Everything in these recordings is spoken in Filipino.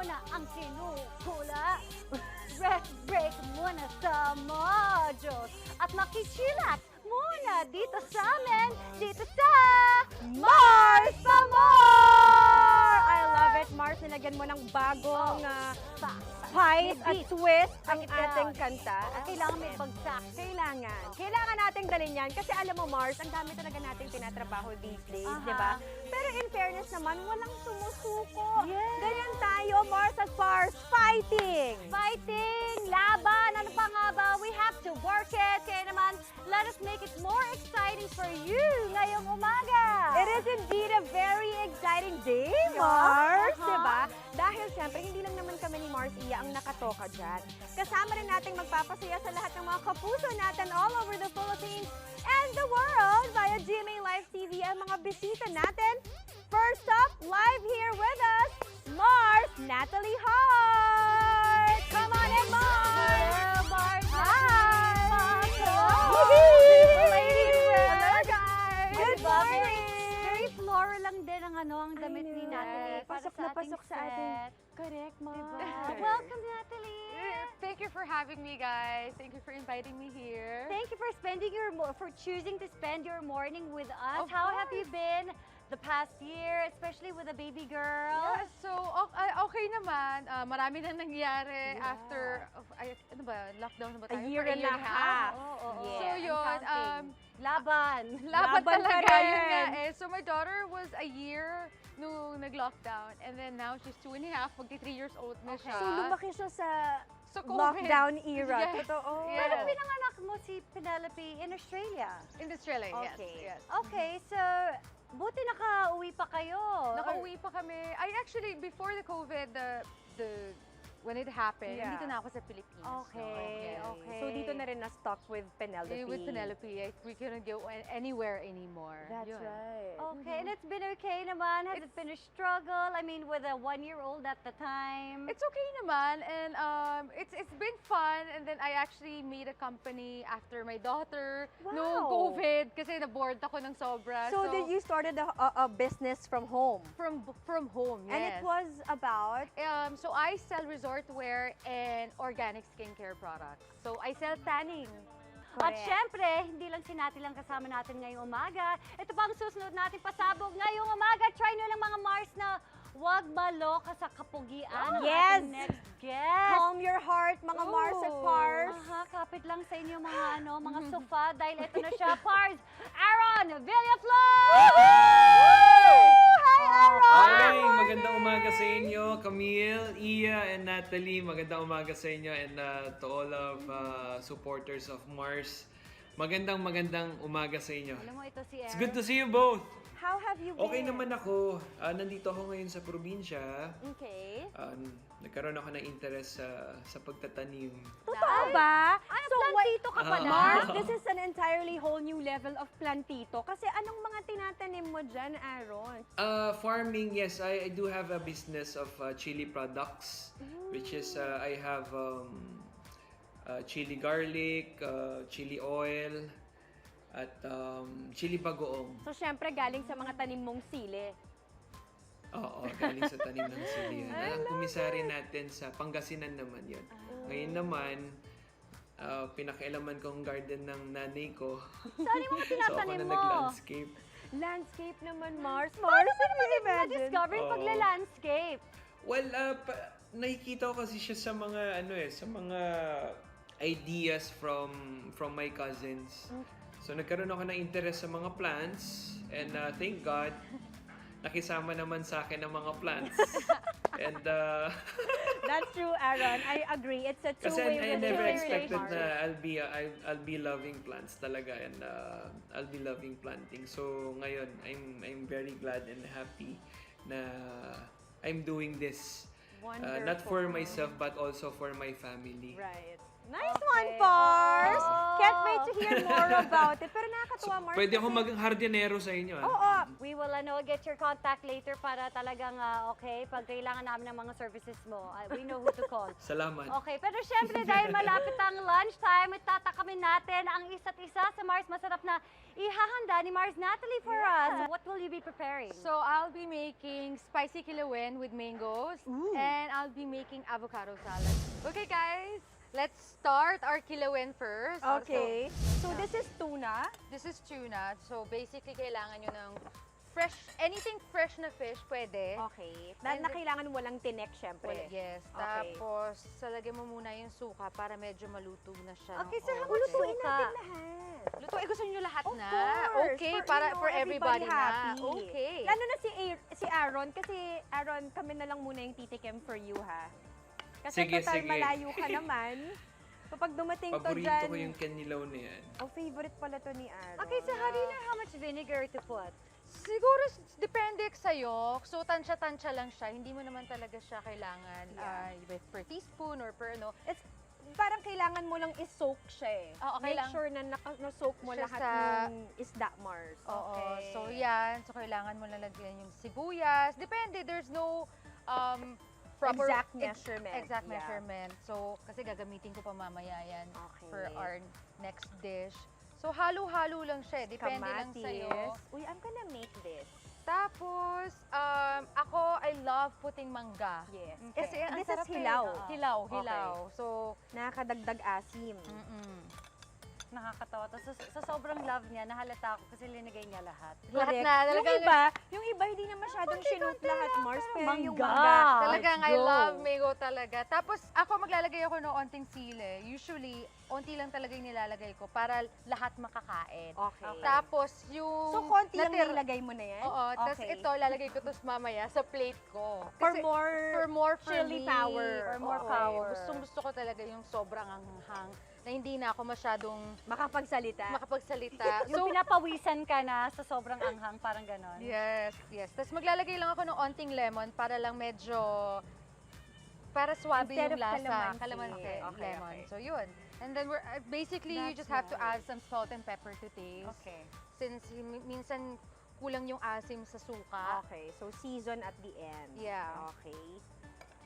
muna ang kinukula. Rest break muna sa modules. At makichillax muna dito sa amin, dito sa Mars pa More! I love it, Mars. Nilagyan mo ng bagong spice at twist ang ating kanta. Kailangan may bagsak. Kailangan nating dalhin yan. Kasi alam mo, Mars, ang dami talaga nating tinatrabaho these days, di ba? Pero in fairness naman, walang sumusuko. Yes. Ganyan tayo, Mars at Pars, fighting! Fighting! Laban! Ano pa nga ba? We have to work it. Kaya naman, let us make it more exciting for you ngayong umaga. It is indeed a very exciting day, Mars, di ba? Dahil siyempre, hindi lang naman kami ni Mars Iya ang nakatoka dyan. Kasama rin nating magpapasaya sa lahat ng mga kapuso natin all over the Philippines and the world via GMA Live TV ang mga bisita natin. First up, live here with us, Mars, Nathalie Hart! Come on in, Mars! Hello, Mars! Hi! Ladies! Hello, guys! Good Diba? morning! Very floral lang din ang damit ni Natalie. Pasok na pasok sa atin. Correct, Mars. Welcome, Natalie! Thank you for having me, guys. Thank you for inviting me here. Thank you for choosing to spend your morning with us. Of How have you course. been the past year, especially with a baby girl? Yeah, so okay naman. Marami na nangyari after ano ba, lockdown na ba A tayo? year For and a half. Oo. Yeah. So yun, Laban. laban Laban talaga pa yun nga rin. eh. So my daughter was a year nung nag-lockdown, and then now she's 2 and a half, magti 3 years old na siya. So, lumaki siya sa So, COVID. lockdown era. Yes. Totoo. Yes. Pero pinanganak mo si Penelope in Australia. In Australia, Okay. yes. Okay, so buti nakauwi pa kayo. Nakauwi pa kami. I actually, before the COVID, when it happened, Yeah. dito na ako sa Pilipinas. Okay, No? okay. So, dito na rin na-stuck with Penelope. With Penelope, we couldn't go anywhere anymore. That's Yun. right. Okay, and it's been okay naman. Has it been a struggle? I mean, with a 1-year-old at the time. It's okay naman, and it's been fun. And then I actually made a company after my daughter no Wow. COVID kasi na-bored ako ng sobra. So, did you started a business from home? from home? Yes. And it was about? So I sell resort wear and organic skincare products. So I sell tanning. At syempre, hindi lang si Natalie lang kasama natin ngayong umaga. Ito pa ang susunod natin pasabog ngayong umaga. Try nyo lang mga Mars na huwag maloka sa kapugian ng Yes! ating next guest. Calm your heart, mga Mars at Pars. Kapit lang sa inyo mga sofa dahil ito na siya, Pars, Aaron Villaflor! Hi, Aaron! Hi! Magandang umaga sa inyo, Camille, Iya, and Natalie. Magandang umaga sa inyo and to all of supporters of Mars. Magandang umaga sa inyo. Alam mo, ito si Aaron. It's good to see you both. How have you been? Okay naman ako. Nandito ako ngayon sa probinsya. Okay. Nagkaroon ako ng interest sa pagtatanim. Totoo ba? So, Plantito ka pala. Mars, this is an entirely whole new level of Plantito. Kasi anong mga tinatanim mo dyan, Aaron? Farming, yes. I do have a business of chili products. Which is, I have chili garlic, chili oil, at chili bagoong. So, syempre, galing sa mga tanim mong sili. Oo, galing sa tanim ng sili yan. Ang kumisari natin sa Pangasinan naman yun. Ngayon naman, pinakialaman kong garden ng nanay ko. Saan yung mga So ako tinatanim na mo? nag-landscape. Landscape naman, Mars. Paano Mars, mo naman imagine? na-discover yung Oo. pagla-landscape? Well, nakikita ko kasi siya sa mga sa mga ideas from my cousins. So nagkaroon ako ng interest sa mga plants and thank God nakisama naman sa akin ang mga plants. And That's true, Aaron. I agree. It's a kasi two-way I never relationship. expected na I'll be loving plants talaga and I'll be loving planting. So ngayon I'm very glad and happy na I'm doing this. Not for myself but also for my family. Right. Nice one! naman, Pars! Oh. Can't wait to hear more about it. Pero nakakatuwa, Mars. Pwede ako kasi- maging hardinero sa inyo. Oo. We will get your contact later para talagang okay, pag kailangan namin ng mga services mo, we know who to call. Salamat. Okay, pero syempre dahil malapit ang lunchtime, itatakamin natin ang isa't isa sa Mars Masarap na ihahanda ni Mars Natalie for us. What will you be preparing? So I'll be making spicy kilawin with mangoes, and I'll be making avocado salad. Okay, guys, let's start our kilawin first. Okay. So, this is tuna. This is tuna. So basically, kailangan nyo ng fresh, anything fresh na fish, pwede. Okay. And Na kailangan walang tinek, syempre. Yes. Okay. Tapos, salagyan mo muna yung suka para medyo maluto na siya. Okay, ng so how konti. Lutuin Suka. natin lahat. Lutuin, gusto nyo lahat Of na? course. Okay, For everybody na. happy. Okay. Lalo na si Aaron, kasi Aaron, kami na lang muna yung titikim for you, ha? Kasi Sige, total sige. malayo ka naman. Kapag dumating to Paborito dyan, ko yung kinilaw na yan. oh, favorite pala to ni Aaron. Okay, so how do you know how much vinegar to put? Siguro, depende sa'yo. So, tansya-tansya lang siya. Hindi mo naman talaga siya kailangan per teaspoon or per ano. It's parang kailangan mo lang i-soak siya eh. Oo, Make kailangan- sure na na-soak mo Siya lahat sa- ng isda, Mars. Oo. Okay. So, yan. So, kailangan mo lalagyan yung sibuyas. Depende. There's no proper Exact measurement. Exact Yeah. measurement. So, kasi gagamitin ko pa mamaya yan Okay. for our next dish. So, halo-halo lang siya. Depende lang sa'yo. Uy, I'm gonna make this. Tapos, ako, I love putting mangga. Yes. Kasi ang This is sarap eh. hilaw. Hilaw, Okay. hilaw. So, Nakakadagdag asim. Nakakatawa. Tapos sa sobrang love niya, nahalata ako kasi linagay niya lahat. lahat Correct. na. Yung iba hindi na masyadong sinut lahat, Mars. Pero yung mangga. mangga. Talagang Let's I go. love mango talaga. Tapos ako maglalagay ako ng onting sili. Usually, onti lang talaga yung nilalagay ko para lahat makakain. Okay. Tapos yung So, konti lang natir- nilagay mo na yan? Oo, tapos Okay. ito lalagay ko to mamaya sa plate ko. For Kasi more for chili me, power. For more Okay. power. Gusto ko talaga yung sobrang anghang na hindi na ako masyadong makapagsalita. makapagsalita. Yung pinapawisan ka na sa sobrang anghang, parang ganon. Yes, yes. Tapos maglalagay lang ako ng onting lemon para lang medyo, para swabe Instead yung of lasa. calamansi. Okay, lemon. okay. So yun. And then we're basically you That's just have to nice. add some salt and pepper to taste. Okay. Since minsan kulang yung asim sa suka. Okay, so season at the end. Yeah. Okay.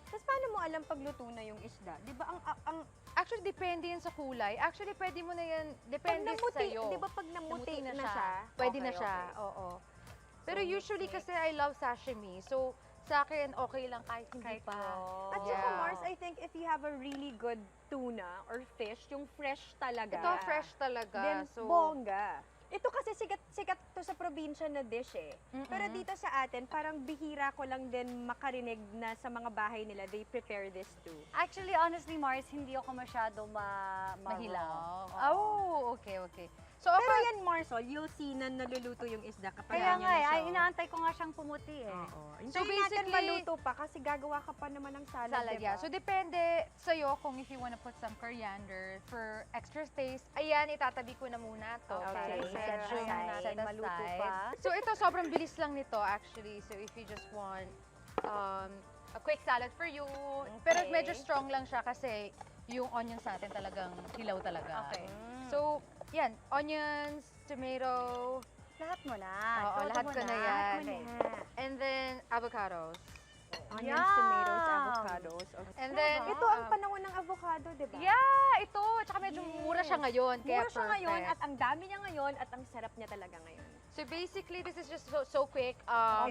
Tapos paano mo alam pagluto na yung isda? Di ba ang Actually, depende yan sa kulay. Actually, pwede mo na yan, pag depende namuti, sa'yo. di ba pag namuti na siya? Pwede okay, na siya, okay. oo. Pero So, usually mix. kasi I love sashimi. So, sa akin, okay lang kahit hindi Kahit pa. raw. At saka Yeah. Mars, I think if you have a really good tuna or fish, yung fresh talaga. Ito, fresh talaga. Then, so, bongga. Ito kasi sikat to sa probinsya na dish eh. Pero dito sa atin, parang bihira ko lang din makarinig na sa mga bahay nila, they prepare this too. Actually, honestly, Mars, hindi ako masyado mahilaw. Oo. Oh, okay, okay. So, Pero yan, Marsol, you'll see na naluluto yung isda kapag Kaya ganyan nga, na siya. inaantay ko nga siyang pumuti eh. Oo. So, Hintayin natin basically- maluto pa kasi gagawa ka pa naman ng salad, salad, diba? yeah. So, depende sa'yo kung if you wanna put some coriander for extra taste. Ayan, itatabi ko na muna to. Okay, Para set medyo aside. set Maluto aside. pa. So, ito, sobrang bilis lang nito actually. So, if you just want a quick salad for you. Pero Okay. medyo strong lang siya kasi yung onions natin talagang hilaw talaga. Okay. So, yan. Onions, tomato, Lahat mo na. Oo, Todo lahat mo ko na yan. Okay. and then avocados. Onions, Yum! tomatoes, avocados. Okay. And then, Ito ang panahon ng avocado, diba? yeah, ito. Tsaka medyo mura siya ngayon. Kaya Mura siya ngayon perfect. at ang dami niya ngayon at ang sarap niya talaga ngayon. So basically, this is just so quick.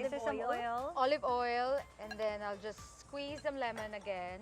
This is some oil. Olive oil, and then I'll just squeeze some lemon again.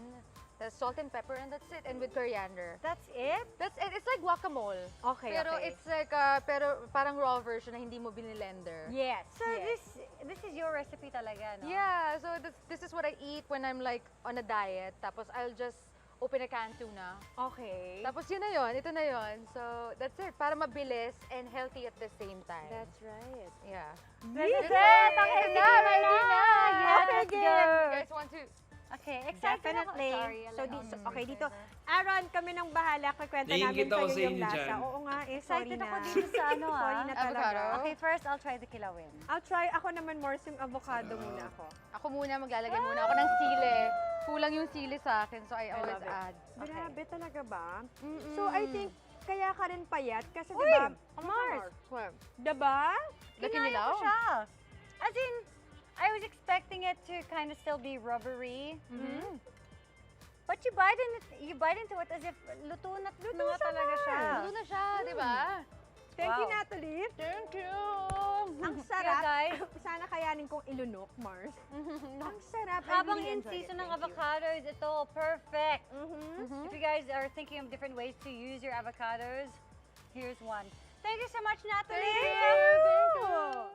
The salt and pepper, and that's it. And with coriander. That's it? That's it. It's like guacamole. Okay, Pero okay. it's like, pero parang raw version na hindi mo binilender. Yes, So yes. this is your recipe talaga, no? Yeah, so this is what I eat when I'm like on a diet. Tapos I'll just open a canned tuna. Okay. Tapos yun na yun, ito na yun. So that's it. Para mabilis and healthy at the same time. That's right. Yeah. That's it! That's Okay, na, ready na. Yes, Okay, let's game. go! You guys want to Okay, excited Definitely. ako. Sorry, So, okay, dito. Aaron, kami nang bahala. Kwenta Naiingit namin ako sa'yo sa yung inyo lasa. dyan. Oo nga, sorry Excited na. ako dito sa ano Sorry na talaga. Avocado. Okay, first I'll try the kilawin. I'll try. Ako naman, Mars, yung avocado muna ako. Ako muna, maglalagay muna ako ng sili. Kulang yung sili sa akin, so I always love it. add. Grabe talaga ba? So, I think, kaya ka rin payat. Kasi, di ba, Mars, diba? The Kinaya Kinilaw? ko siya. As in, I was expecting it to kind of still be rubbery. But you bite into it as if luto na nga talaga siya. Luto na siya, di ba? Thank you, Wow. Natalie. Thank you! Ang sarap. guys. Sana kayanin kong ilunok, Mars. Ang sarap. I Habang really in enjoyed season it. ng Thank you. avocados, ito, perfect. Mhm. If you guys are thinking of different ways to use your avocados, here's one. Thank you so much, Natalie. Thank you.